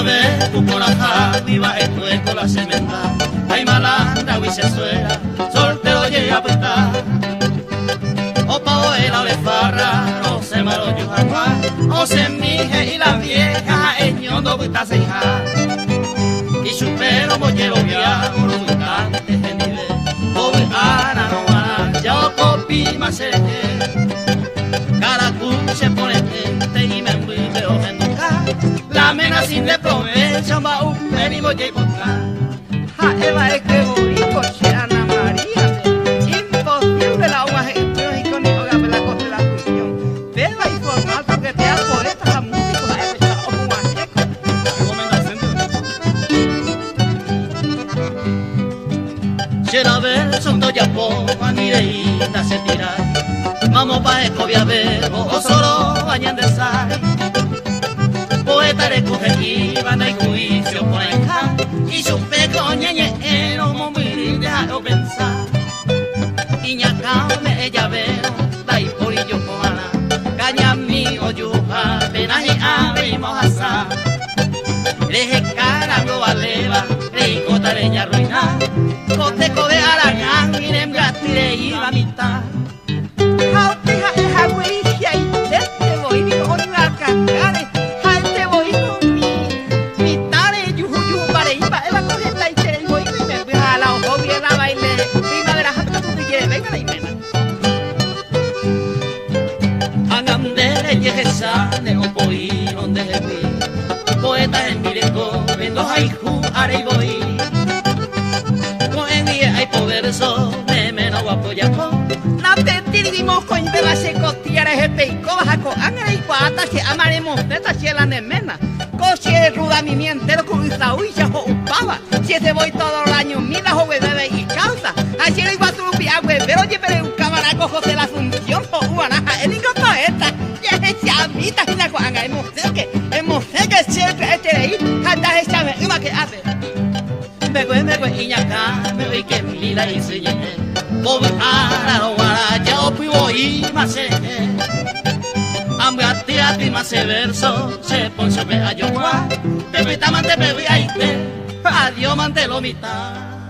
vez tu corazón viva esto es con la sementa. Ay malandra, y se suena, soltero llega a apretar. O pao el alefarra, o se malo yujanua, o se mije y la vieja, eñondo buita se hija. Y supero mollero via, uno buitante genive, o buitana no mana, ya o copi más se cada culo se pone gente y me envuelve o la mena sin de provecho, va un venimo y contra. Ja, Eva, es que voy coche Ana María. Imposible la agua gente y con el la cosa la función. Deba informar porque te hago por esta música de esta agua seco. Si la vez son dos ya poco, ni de ida se tira. Vamos pa' escobia bebo, o solo bañan de sal. Poeta recoge y banda y juicio por enja y su peco ñeñe no morir dejaron pensar y ñacame ella veo da y por yo coana caña mi o yuja penas y abrimos asa deje cara no valeva rey cotareña ruina coteco de arañán y nemgatire iba a mitad. Jautija es agüilla y te voy ni con una cangare. Sane o poi donde vi poeta en directo vendo haiku are voy con en día hay poder so me menos apoya con na te tirimo con de la secotiara je peico baja con angre y cuata que amaremos de esta chela nemena coche ruda mi mientero con esa huilla o upaba si se voy todo el año mira joven bebé y causa así le iba a subir agua pero lleve un camaraco José la función o guanaja el hijo poeta Chamita y la guanga, hemos que siempre este de ahí, hasta esa me iba que hace. Me voy y acá, me voy que mi vida y se llene. Pobre ara o ara, ya o pivo y más se. Ambe a ti más se verso, se poncho me a yo gua. Te tamante me voy a irte, adiós mante lo mitad.